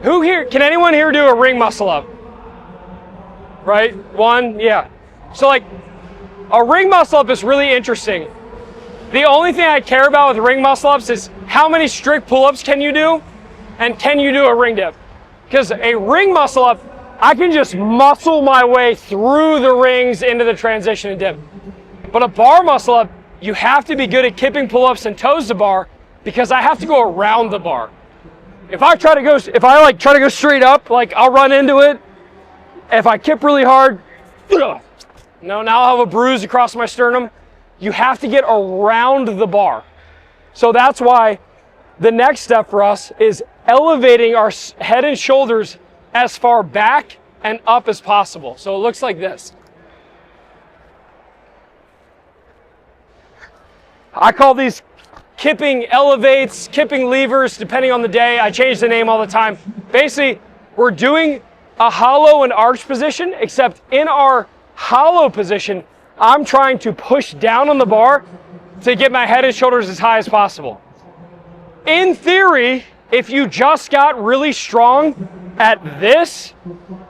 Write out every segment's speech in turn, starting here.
Who here, can anyone here do a ring muscle up? Right, 1, yeah. So like, a ring muscle up is really interesting. The only thing I care about with ring muscle ups is how many strict pull-ups can you do, and can you do a ring dip? Because a ring muscle up, I can just muscle my way through the rings into the transition and dip. But a bar muscle up, you have to be good at kipping pull-ups and toes to bar, because I have to go around the bar. If I try to go straight up, like I'll run into it. If I kip really hard, now I'll have a bruise across my sternum. You have to get around the bar. So that's why the next step for us is elevating our head and shoulders as far back and up as possible. So it looks like this. I call these kipping elevates, kipping levers, depending on the day. I change the name all the time. Basically, we're doing a hollow and arch position, except in our hollow position, I'm trying to push down on the bar to get my head and shoulders as high as possible. In theory, if you just got really strong at this,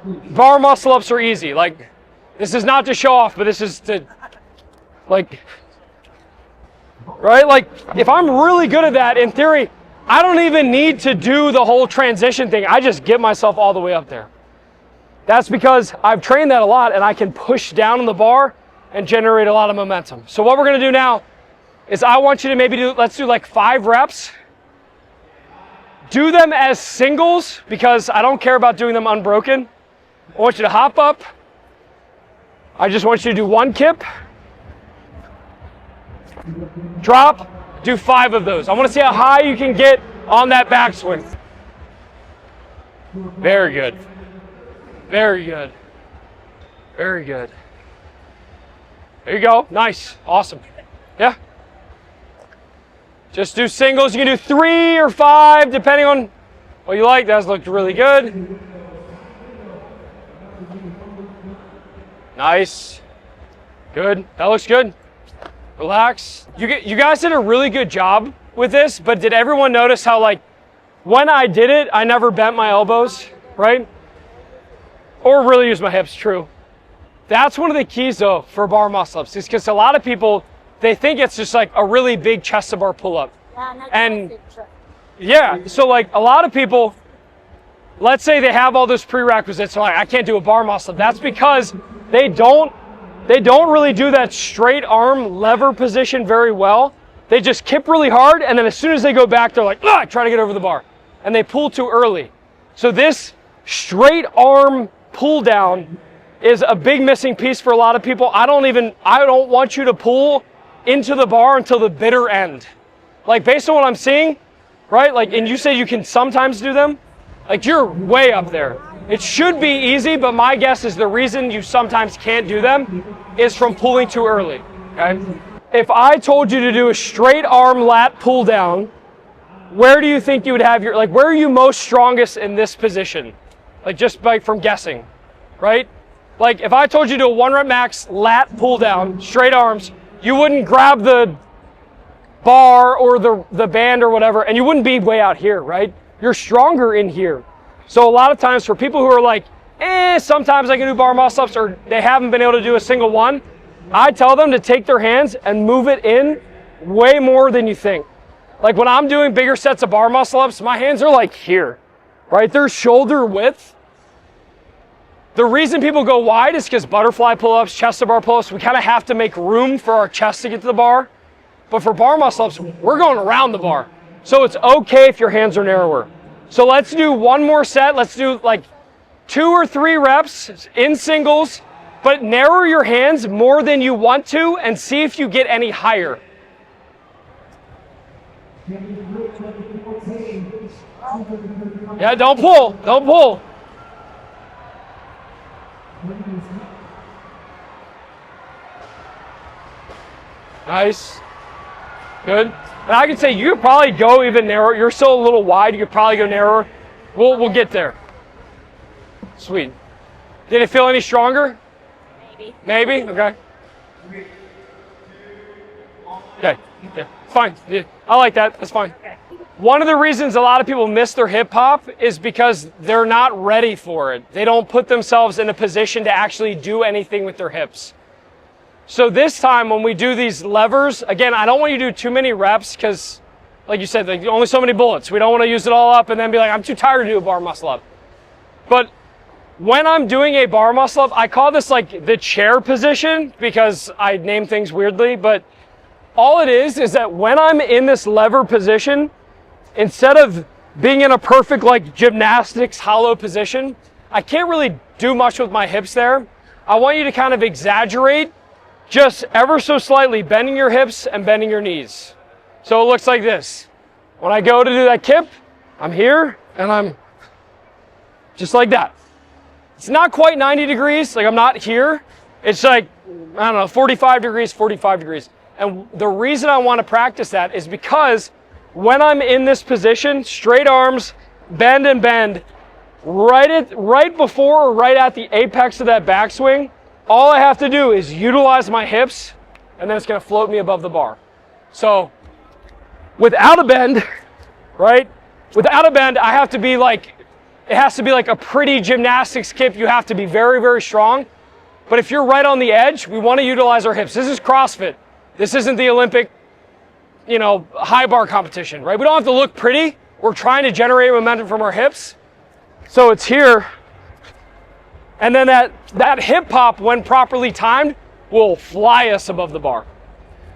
bar muscle ups are easy. Like, this is not to show off, but this is to, like, right? Like, if I'm really good at that, in theory, I don't even need to do the whole transition thing. I just get myself all the way up there. That's because I've trained that a lot, and I can push down on the bar and generate a lot of momentum. So what we're gonna do now is I want you to maybe let's do like 5 reps. Do them as singles, because I don't care about doing them unbroken. I want you to hop up. I just want you to do 1 kip. Drop, do 5 of those. I want to see how high you can get on that backswing. Very good. Very good. Very good. There you go. Nice. Awesome. Yeah. Just do singles. You can do 3 or 5, depending on what you like. That's looked really good. Nice. Good. That looks good. Relax. You guys did a really good job with this, but did everyone notice how, like, when I did it, I never bent my elbows, right? Or really used my hips, true. That's one of the keys, though, for bar muscle-ups, is because a lot of people, they think it's just like a really big chest to bar pull-up. And yeah, so like a lot of people, let's say they have all those prerequisites, so like, I can't do a bar muscle-up. That's because they don't really do that straight arm lever position very well. They just kip really hard, and then as soon as they go back, they're like, try to get over the bar. And they pull too early. So this straight arm pull down is a big missing piece for a lot of people. I don't want you to pull into the bar until the bitter end. Like, based on what I'm seeing, right? Like, and you said you can sometimes do them. Like, you're way up there. It should be easy, but my guess is the reason you sometimes can't do them is from pulling too early, okay? If I told you to do a straight arm lat pull down, where do you think you would have your, like, where are you most strongest in this position? Like, just like from guessing, right? Like, if I told you to do a 1 rep max lat pull down, straight arms, you wouldn't grab the bar or the band or whatever, and you wouldn't be way out here, right? You're stronger in here. So a lot of times for people who are like, sometimes I can do bar muscle ups, or they haven't been able to do a single one, I tell them to take their hands and move it in way more than you think. Like, when I'm doing bigger sets of bar muscle ups, my hands are like here, right? They're shoulder width. The reason people go wide is because butterfly pull-ups, chest to bar pull-ups, we kind of have to make room for our chest to get to the bar. But for bar muscle ups, we're going around the bar. So it's okay if your hands are narrower. So let's do 1 more set. Let's do like 2 or 3 reps in singles, but narrow your hands more than you want to and see if you get any higher. Yeah, don't pull. Don't pull. Nice. Good. And I can say you could probably go even narrower. You're still a little wide. You could probably go narrower. We'll get there. Sweet. Did it feel any stronger? Maybe. Maybe? Okay. Okay. Yeah. Fine. Yeah. I like that. That's fine. Okay. One of the reasons a lot of people miss their hip hop is because they're not ready for it. They don't put themselves in a position to actually do anything with their hips. So this time when we do these levers, again, I don't want you to do too many reps because, like you said, like only so many bullets. We don't want to use it all up and then be like, I'm too tired to do a bar muscle up. But when I'm doing a bar muscle up, I call this like the chair position because I name things weirdly, but all it is that when I'm in this lever position, instead of being in a perfect like gymnastics hollow position, I can't really do much with my hips there. I want you to kind of exaggerate just ever so slightly, bending your hips and bending your knees. So it looks like this. When I go to do that kip, I'm here and I'm just like that. It's not quite 90 degrees, like I'm not here. It's like, I don't know, 45 degrees, 45 degrees. And the reason I want to practice that is because when I'm in this position, straight arms, bend and bend, right before or right at the apex of that backswing, all I have to do is utilize my hips and then it's going to float me above the bar. So without a bend, right? Without a bend, I have to be like, it has to be like a pretty gymnastics kip. You have to be very, very strong. But if you're right on the edge, we want to utilize our hips. This is CrossFit. This isn't the Olympic, high bar competition, right? We don't have to look pretty. We're trying to generate momentum from our hips. So it's here. And then that hip hop, when properly timed, will fly us above the bar.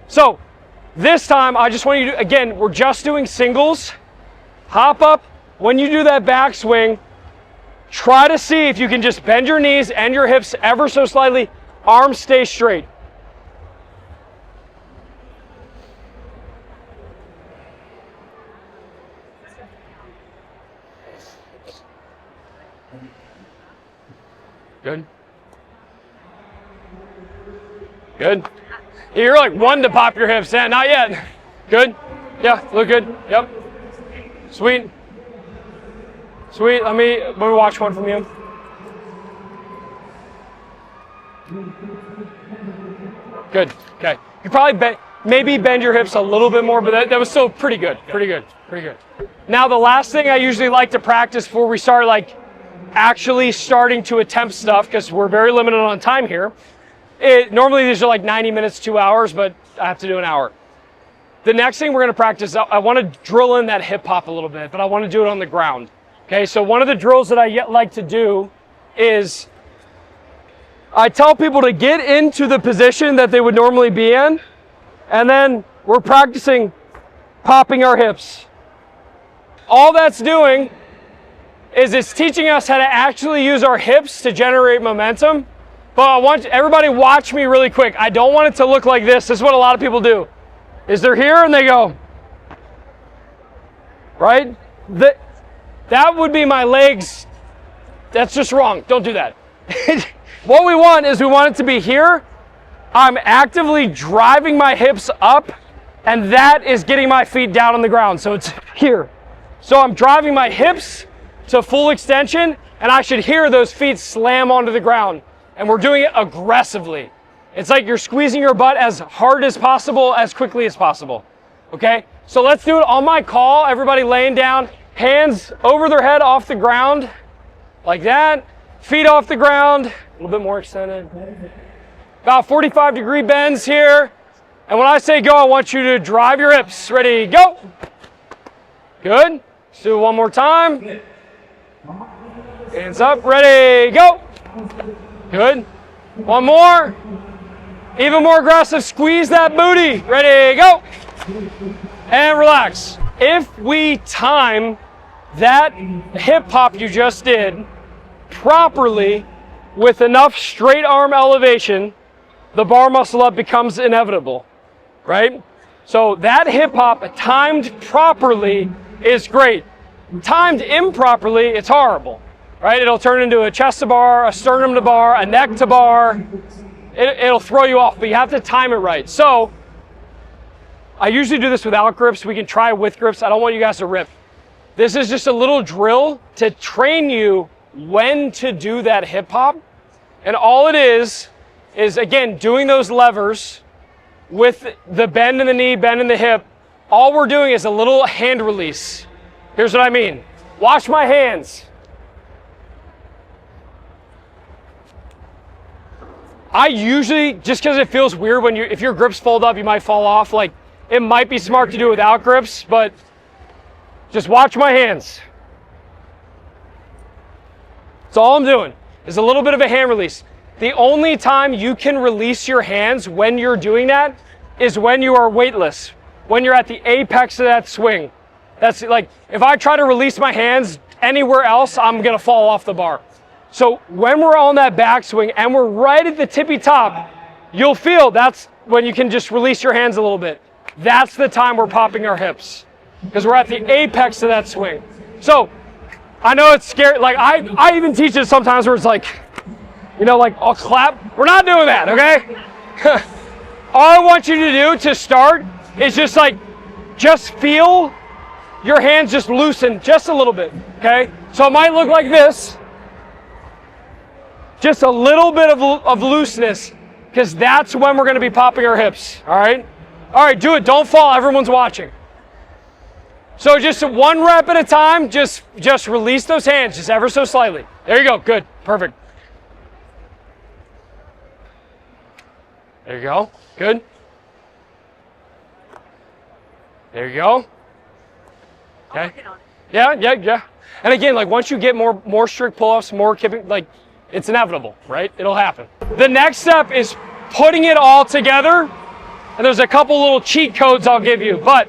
So this time, I just want you to, again, we're just doing singles. Hop up. When you do that backswing, try to see if you can just bend your knees and your hips ever so slightly. Arms stay straight. Good. Good. You're like one to pop your hips. Yeah, not yet. Good. Yeah, look good. Yep. Sweet. Sweet. Let me watch one from you. Good. Okay. You probably maybe bend your hips a little bit more, but that was still pretty good. Pretty good. Pretty good. Now the last thing I usually like to practice before we start actually starting to attempt stuff, because we're very limited on time here. Normally these are like 90 minutes, 2 hours, but I have to do an hour. The next thing we're going to practice, I want to drill in that hip hop a little bit, but I want to do it on the ground. Okay, so one of the drills that I like to do is I tell people to get into the position that they would normally be in, and then we're practicing popping our hips. All that's doing is it's teaching us how to actually use our hips to generate momentum. But I want everybody watch me really quick. I don't want it to look like this. This is what a lot of people do. Is they're here and they go, right? That would be my legs. That's just wrong. Don't do that. What we want is we want it to be here. I'm actively driving my hips up, and that is getting my feet down on the ground. So it's here. So I'm driving my hips to full extension, and I should hear those feet slam onto the ground. And we're doing it aggressively. It's like you're squeezing your butt as hard as possible, as quickly as possible. Okay? So let's do it on my call. Everybody laying down, hands over their head off the ground, like that. Feet off the ground, a little bit more extended. About 45-degree bends here. And when I say go, I want you to drive your hips. Ready, go. Good. Let's do it one more time. Hands up, ready, go. Good. One more. Even more aggressive, squeeze that booty. Ready, go. And relax. If we time that hip hop you just did properly with enough straight arm elevation, the bar muscle up becomes inevitable, right? So that hip hop timed properly is great. Timed improperly, it's horrible, right? It'll turn into a chest to bar, a sternum to bar, a neck to bar. It'll throw you off, but you have to time it right. So I usually do this without grips. We can try with grips. I don't want you guys to rip. This is just a little drill to train you when to do that hip hop. And all it is again, doing those levers with the bend in the knee, bend in the hip, all we're doing is a little hand release. Here's what I mean. Watch my hands. I usually, just because it feels weird when if your grips fold up, you might fall off. Like, it might be smart to do without grips, but just watch my hands. That's all I'm doing, is a little bit of a hand release. The only time you can release your hands when you're doing that is when you are weightless, when you're at the apex of that swing. That's like, if I try to release my hands anywhere else, I'm gonna fall off the bar. So when we're on that backswing and we're right at the tippy top, you'll feel that's when you can just release your hands a little bit. That's the time we're popping our hips, because we're at the apex of that swing. So I know it's scary. Like I even teach it sometimes where it's like, you know, like I'll clap. We're not doing that, okay? All I want you to do to start is just like, just feel your hands just loosen just a little bit, okay? So it might look like this. Just a little bit of looseness, because that's when we're going to be popping our hips, all right? All right, do it. Don't fall. Everyone's watching. So just one rep at a time, just release those hands just ever so slightly. There you go. Good. Perfect. There you go. Good. There you go. Okay. Yeah. And again, like once you get more strict pull-ups, more kipping, like it's inevitable, right? It'll happen. The next step is putting it all together. And there's a couple little cheat codes I'll give you, but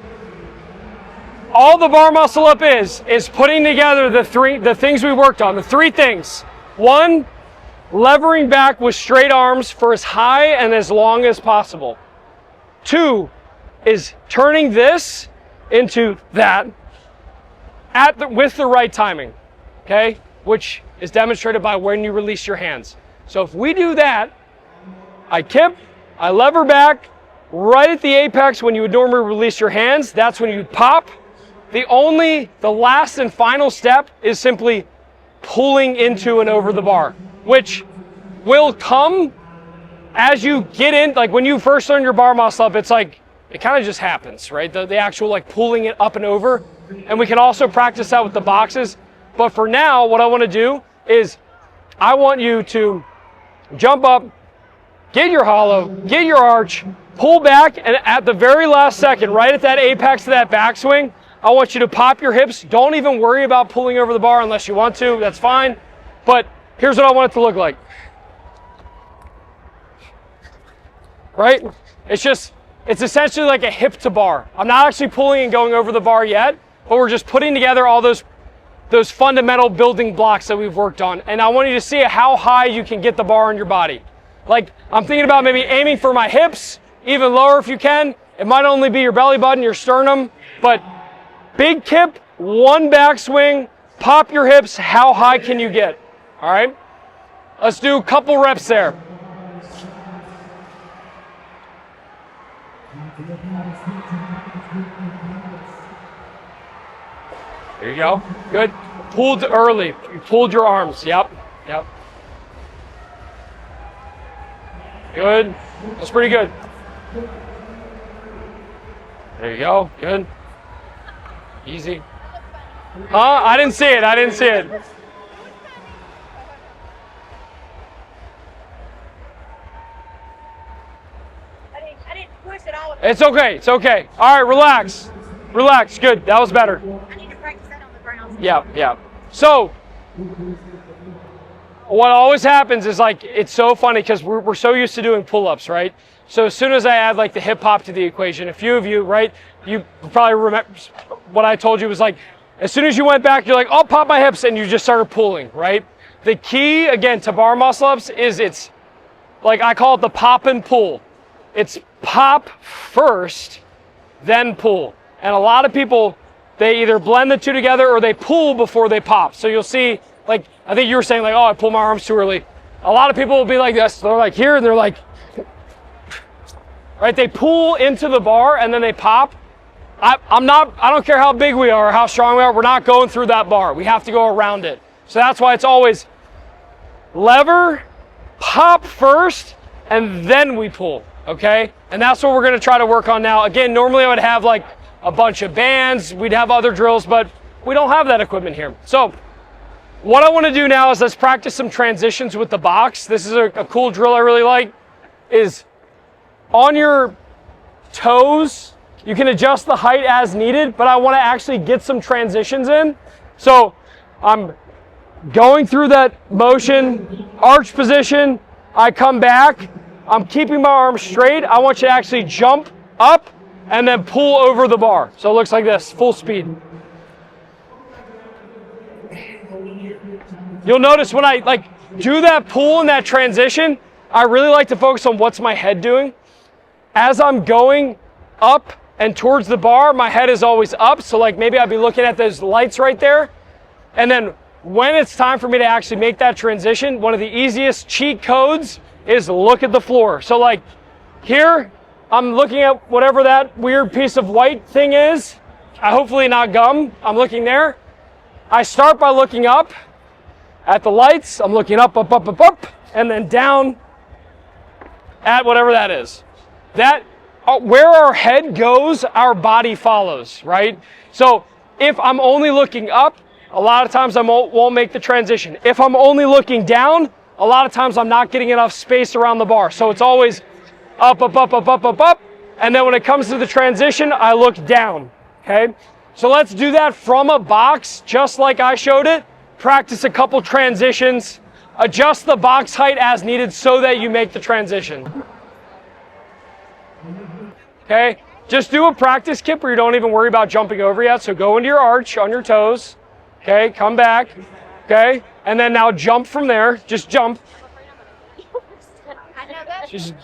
all the bar muscle up is putting together the things we worked on, the three things. One, levering back with straight arms for as high and as long as possible. Two is turning this into that with the right timing, okay? Which is demonstrated by when you release your hands. So if we do that, I kip, I lever back, right at the apex when you would normally release your hands, that's when you pop. The last and final step is simply pulling into and over the bar, which will come as you get in. Like when you first learn your bar muscle up, it's like, it kind of just happens, right? The actual like pulling it up and over. And we can also practice that with the boxes. But for now, what I want to do is I want you to jump up, get your hollow, get your arch, pull back, and at the very last second, right at that apex of that backswing, I want you to pop your hips. Don't even worry about pulling over the bar unless you want to. That's fine. But here's what I want it to look like. Right? It's essentially like a hip to bar. I'm not actually pulling and going over the bar yet, but we're just putting together all those fundamental building blocks that we've worked on. And I want you to see how high you can get the bar on your body. Like, I'm thinking about maybe aiming for my hips, even lower if you can. It might only be your belly button, your sternum, but big kip, one backswing, pop your hips. How high can you get? All right? Let's do a couple reps there. There you go. Good. Pulled early. You pulled your arms. Yep. Good. That's pretty good. There you go. Good. Easy. Huh? I didn't see it. I didn't push it all. It's okay. It's okay. All right. Relax. Relax. Good. That was better. I need to practice that on the ground. Yeah. So what always happens is like, it's so funny because we're so used to doing pull-ups, right? So as soon as I add like the hip hop to the equation, a few of you, right, you probably remember what I told you was like, as soon as you went back, you're like, oh, pop my hips, and you just started pulling, right? The key, again, to bar muscle ups is it's like, I call it the pop and pull. It's pop first, then pull. And a lot of people, they either blend the two together or they pull before they pop. So you'll see, like, I think you were saying like, oh, I pull my arms too early. A lot of people will be like this. They're like here, and they're like, right? They pull into the bar and then they pop. I don't care how big we are or how strong we are, we're not going through that bar. We have to go around it. So that's why it's always lever, pop first, and then we pull, okay? And that's what we're gonna try to work on now. Again, normally I would have like a bunch of bands, we'd have other drills, but we don't have that equipment here. So what I want to do now is let's practice some transitions with the box. This is a cool drill I really like, is on your toes, you can adjust the height as needed, but I want to actually get some transitions in. So I'm going through that motion, arch position, I come back, I'm keeping my arms straight. I want you to actually jump up and then pull over the bar. So it looks like this, full speed. You'll notice when I do that pull and that transition, I really like to focus on what's my head doing. As I'm going up and towards the bar, my head is always up. So like maybe I'd be looking at those lights right there. And then when it's time for me to actually make that transition, one of the easiest cheat codes is look at the floor. So like here, I'm looking at whatever that weird piece of white thing is. Hopefully not gum. I'm looking there. I start by looking up at the lights. I'm looking up, and then down at whatever that is. That where our head goes, our body follows, right? So if I'm only looking up, a lot of times I won't make the transition. If I'm only looking down, a lot of times I'm not getting enough space around the bar. So it's always up, and then when it comes to the transition, I look down, okay? So let's do that from a box, just like I showed it. Practice a couple transitions, adjust the box height as needed so that you make the transition. Okay, just do a practice kip where you don't even worry about jumping over yet. So go into your arch on your toes, okay, come back, okay, and then now jump from there, just jump. Just,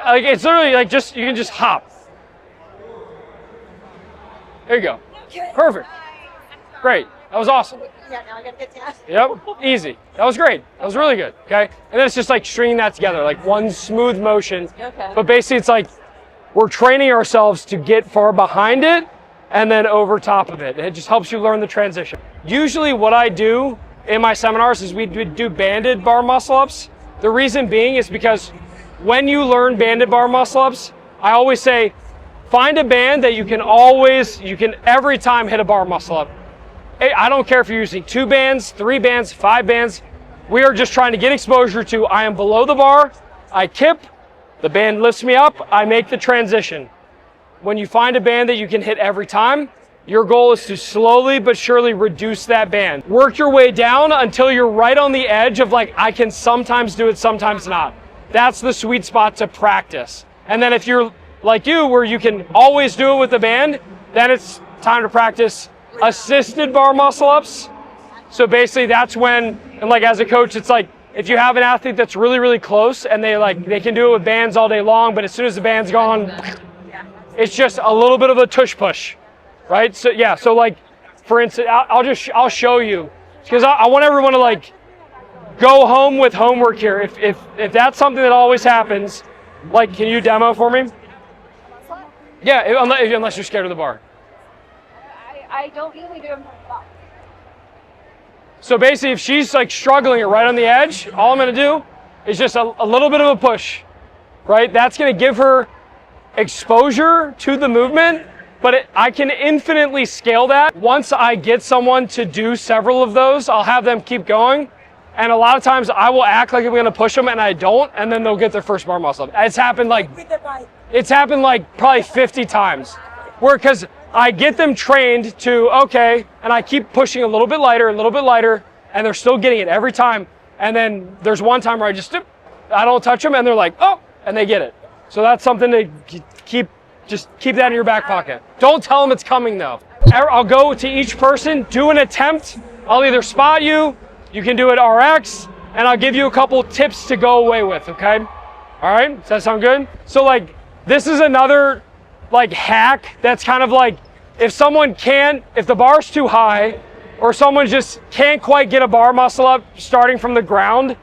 like, it's literally like you can just hop. There you go. Perfect. Great. That was awesome. Yeah, now I gotta get down. Yep, easy. That was great. That was really good, okay? And then it's just like stringing that together, like one smooth motion. Okay. But basically it's like we're training ourselves to get far behind it and then over top of it. It just helps you learn the transition. Usually what I do in my seminars is we do banded bar muscle ups. The reason being is because when you learn banded bar muscle ups, I always say, find a band that you can every time hit a bar muscle up. I don't care if you're using 2 bands, 3 bands, 5 bands. We are just trying to get exposure to, I am below the bar, I kip, the band lifts me up, I make the transition. When you find a band that you can hit every time, your goal is to slowly but surely reduce that band. Work your way down until you're right on the edge of like, I can sometimes do it, sometimes not. That's the sweet spot to practice. And then if you're like you, where you can always do it with the band, then it's time to practice assisted bar muscle ups. So basically that's when, and like as a coach, it's like, if you have an athlete that's really, really close and they can do it with bands all day long, but as soon as the band's gone, it's just a little bit of a tush push, right? So yeah, so like, for instance, I'll show you, because I want everyone to like, go home with homework here. If that's something that always happens, like, can you demo for me? Yeah, unless you're scared of the bar. I don't usually do them from the box. So basically, if she's like struggling or right on the edge, all I'm gonna do is just a little bit of a push, right? That's gonna give her exposure to the movement, but I can infinitely scale that. Once I get someone to do several of those, I'll have them keep going. And a lot of times I will act like I'm gonna push them and I don't, and then they'll get their first bar muscle up. It's happened like probably 50 times. Because I get them trained to, okay, and I keep pushing a little bit lighter, and they're still getting it every time. And then there's one time where I don't touch them, and they're like, oh, and they get it. So that's something to keep that in your back pocket. Don't tell them it's coming though. I'll go to each person, do an attempt. I'll either spot you, you can do it RX, and I'll give you a couple tips to go away with, okay? All right, does that sound good? So like, this is another like hack that's kind of like, if the bar's too high or someone just can't quite get a bar muscle up starting from the ground,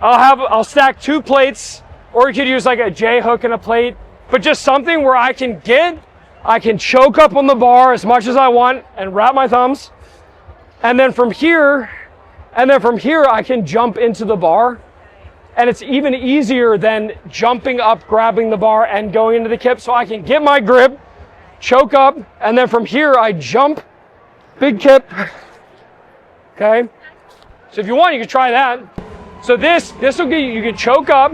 I'll stack 2 plates, or you could use like a J hook and a plate, but just something where I can choke up on the bar as much as I want and wrap my thumbs. And then from here I can jump into the bar. And it's even easier than jumping up, grabbing the bar, and going into the kip. So I can get my grip, choke up, and then from here I jump, big kip, okay? So if you want, you can try that. So this will get you can choke up,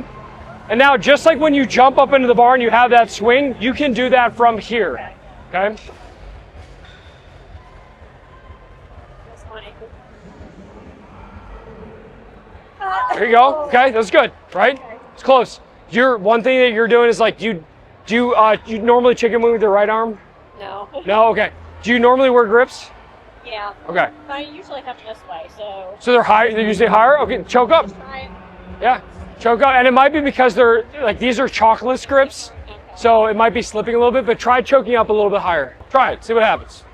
and now just like when you jump up into the bar and you have that swing, you can do that from here, okay? There you go. Okay, that's good, right? It's close. One thing that you're doing is like you normally chicken wing with your right arm? No. No. Okay. Do you normally wear grips? Yeah. Okay. I usually have this way, so. So they're higher. They're usually higher. Okay. Choke up. Yeah. Choke up, and it might be because they're like these are chalkless grips, so it might be slipping a little bit. But try choking up a little bit higher. Try it. See what happens.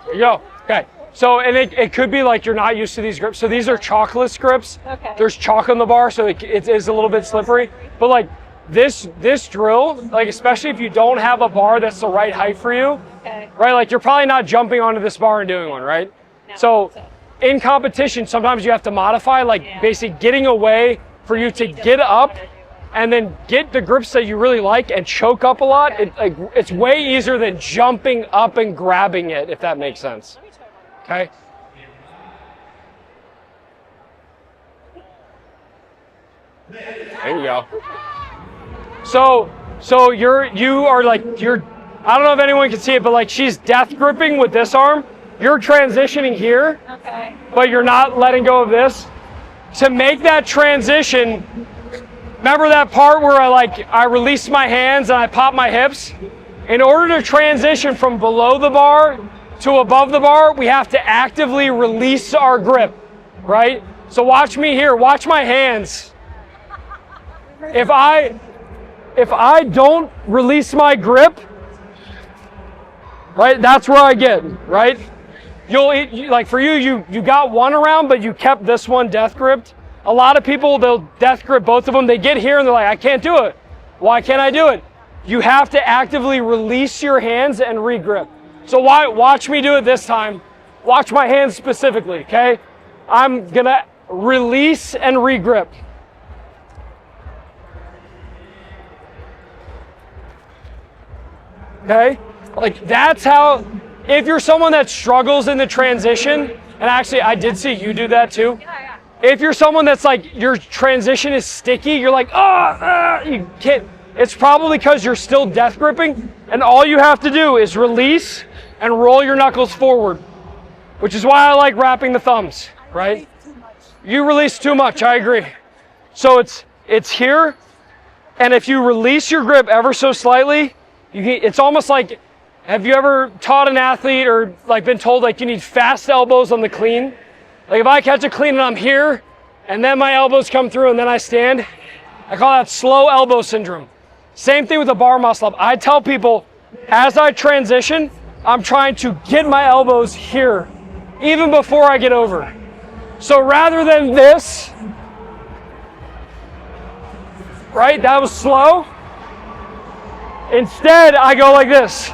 There you go. Okay. So, and it could be like you're not used to these grips. So these are chalkless grips. Okay. There's chalk on the bar, so it is a little bit slippery. But like this drill, like especially if you don't have a bar that's the right height for you, Okay. right? Like you're probably not jumping onto this bar and doing one, right? No, So in competition, sometimes you have to modify, like basically getting away for you to get up and then get the grips that you really like and choke up a lot. It's way easier than jumping up and grabbing it, if that makes sense. Okay. There you go. So you are like I don't know if anyone can see it, but like she's death gripping with this arm. You're transitioning here, Okay. but you're not letting go of this. To make that transition, remember that part where I release my hands and I pop my hips? In order to transition from below the bar to above the bar, we have to actively release our grip, right? So watch me here, watch my hands. If I don't release my grip, right, that's where I get, right? Like for you got one around, but you kept this one death gripped. A lot of people, they'll death grip both of them. They get here and they're like, I can't do it. Why can't I do it? You have to actively release your hands and re-grip. So watch me do it this time. Watch my hands specifically, okay? I'm gonna release and re-grip. Okay? Like that's how, if you're someone that struggles in the transition, and actually I did see you do that too. If you're someone that's like, your transition is sticky, you're like, you can't, it's probably because you're still death gripping, and all you have to do is release and roll your knuckles forward, which is why I like wrapping the thumbs, right? You release too much, I agree. So it's here, and if you release your grip ever so slightly, it's almost like, have you ever taught an athlete or like been told like you need fast elbows on the clean? Like if I catch a clean and I'm here, and then my elbows come through and then I stand, I call that slow elbow syndrome. Same thing with the bar muscle up. I tell people, as I transition, I'm trying to get my elbows here, even before I get over. So rather than this, right, that was slow. Instead, I go like this.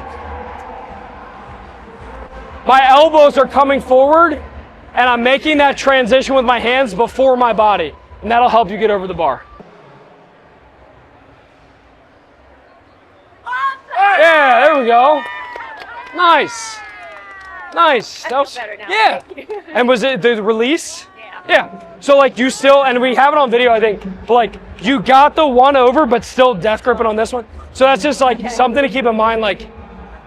My elbows are coming forward, and I'm making that transition with my hands before my body, and that'll help you get over the bar. Yeah, there we go. Nice. Nice. That was better now. Yeah. And was it the release? Yeah. Yeah. So like you still, and we have it on video, I think, but like you got the one over, but still death gripping on this one. So that's just like something to keep in mind. Like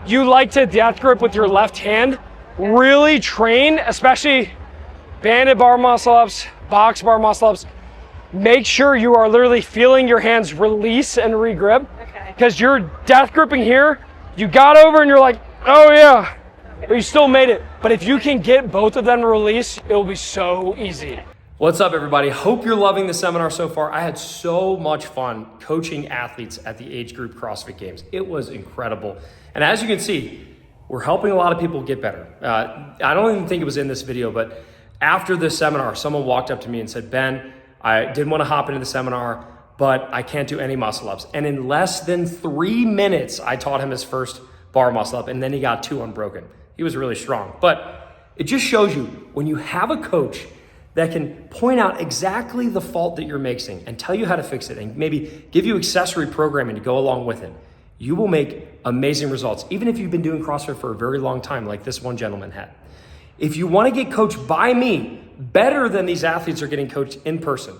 you like to death grip with your left hand. Really train, especially banded bar muscle ups, box bar muscle ups. Make sure you are literally feeling your hands release and re-grip. Because you're death gripping here, you got over and you're like, oh yeah, but you still made it. But if you can get both of them to release, it'll be so easy. What's up, everybody? Hope you're loving the seminar so far. I had so much fun coaching athletes at the Age-Group CrossFit Games. It was incredible. And as you can see, we're helping a lot of people get better. I don't even think it was in this video, but after this seminar, someone walked up to me and said, Ben, I didn't want to hop into the seminar, but I can't do any muscle ups. And in less than 3 minutes, I taught him his first bar muscle up, and then he got 2 unbroken. He was really strong. But it just shows you, when you have a coach that can point out exactly the fault that you're making and tell you how to fix it and maybe give you accessory programming to go along with it, you will make amazing results, even if you've been doing CrossFit for a very long time, like this one gentleman had. If you want to get coached by me better than these athletes are getting coached in person,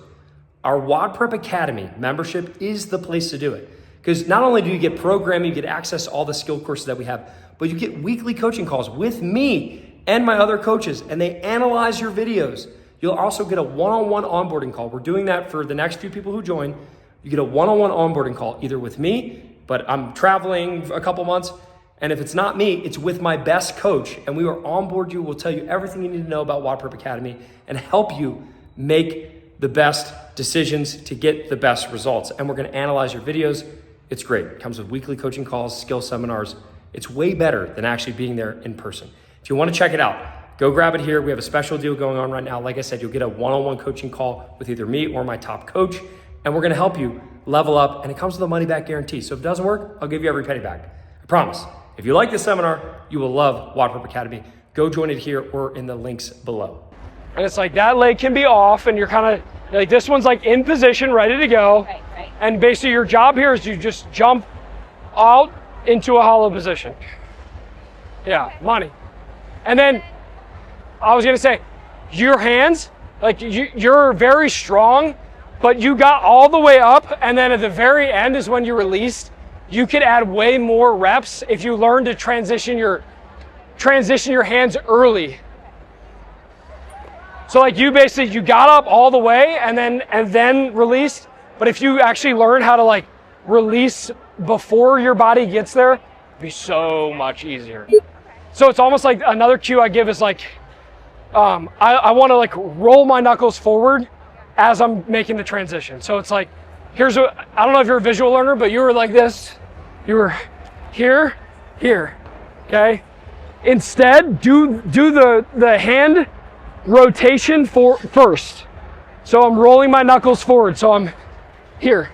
our WODprep Academy membership is the place to do it. Because not only do you get programming, you get access to all the skill courses that we have, but you get weekly coaching calls with me and my other coaches, and they analyze your videos. You'll also get a one-on-one onboarding call. We're doing that for the next few people who join. You get a one-on-one onboarding call, either with me, but I'm traveling a couple months, and if it's not me, it's with my best coach, and we will onboard you. We'll tell you everything you need to know about WODprep Academy and help you make the best decisions to get the best results. And we're gonna analyze your videos. It's great. It comes with weekly coaching calls, skill seminars. It's way better than actually being there in person. If you wanna check it out, go grab it here. We have a special deal going on right now. Like I said, you'll get a one-on-one coaching call with either me or my top coach, and we're gonna help you level up, and it comes with a money-back guarantee. So if it doesn't work, I'll give you every penny back. I promise. If you like this seminar, you will love WODprep Academy. Go join it here or in the links below. And it's like that leg can be off, and you're kind of like, this one's like in position, ready to go. Right. And basically your job here is you just jump out into a hollow position. Yeah, money. And then I was gonna say, your hands, like you're very strong, but you got all the way up, and then at the very end is when you released. You could add way more reps if you learn to transition your hands early. So like you got up all the way and then released. But if you actually learn how to like release before your body gets there, it'd be so much easier. So it's almost like another cue I give is like, I want to like roll my knuckles forward as I'm making the transition. So it's like, I don't know if you're a visual learner, but you were like this. You were here, okay? Instead, do the hand rotation first. So I'm rolling my knuckles forward, so I'm here,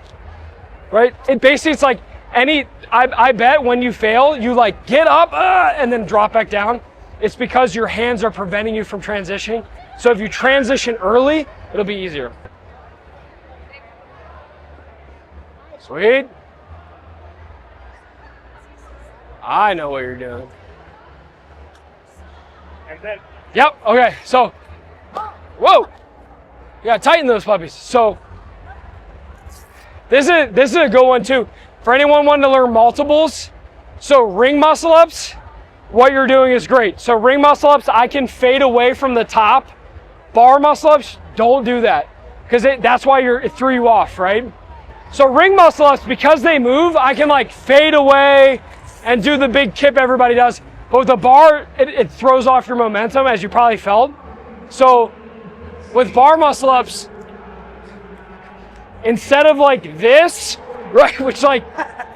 right? It's like I bet when you fail, you like get up and then drop back down. It's because your hands are preventing you from transitioning. So if you transition early, it'll be easier. Sweet. I know what you're doing. And then, Yep, okay, so, whoa. You gotta tighten those puppies. So, this is a good one too. For anyone wanting to learn multiples, so ring muscle ups, what you're doing is great. So ring muscle ups, I can fade away from the top. Bar muscle ups, don't do that. Because that's why it threw you off, right? So ring muscle ups, because they move, I can like fade away and do the big kip everybody does. But with the bar, it throws off your momentum, as you probably felt. So with bar muscle ups, instead of like this, right, which like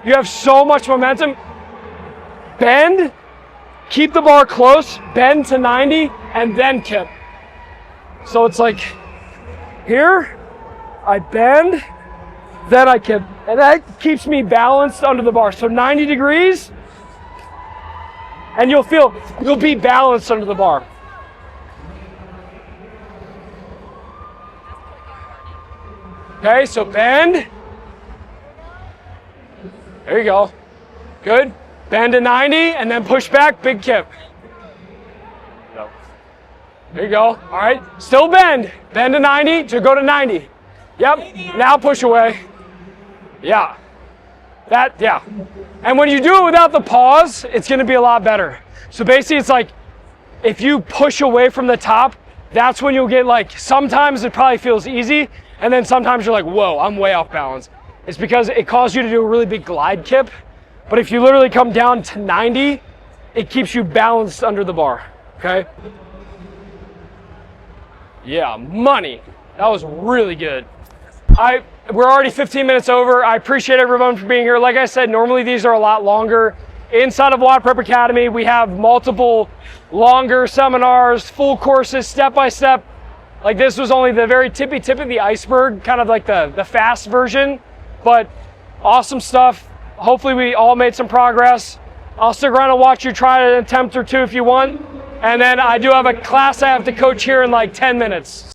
you have so much momentum, bend, keep the bar close, bend to 90, and then kip. So it's like here, I bend, then I kip, and that keeps me balanced under the bar. So 90 degrees, and you'll be balanced under the bar. Okay, so bend. There you go. Good. Bend to 90 and then push back, big kip. There you go. All right, still bend. Bend to 90 to go to 90. Yep, now push away. Yeah. Yeah. And when you do it without the pause, it's gonna be a lot better. So basically it's like, if you push away from the top, that's when you'll get like, sometimes it probably feels easy, and then sometimes you're like, whoa, I'm way off balance. It's because it caused you to do a really big glide kip. But if you literally come down to 90, it keeps you balanced under the bar, okay? Yeah, money. That was really good. We're already 15 minutes over. I appreciate everyone for being here. Like I said, normally these are a lot longer. Inside of WODprep Academy, we have multiple longer seminars, full courses, step-by-step. Like this was only the very tip of the iceberg, kind of like the fast version, but awesome stuff. Hopefully we all made some progress. I'll stick around and watch you try an attempt or two if you want. And then I do have a class I have to coach here in like 10 minutes.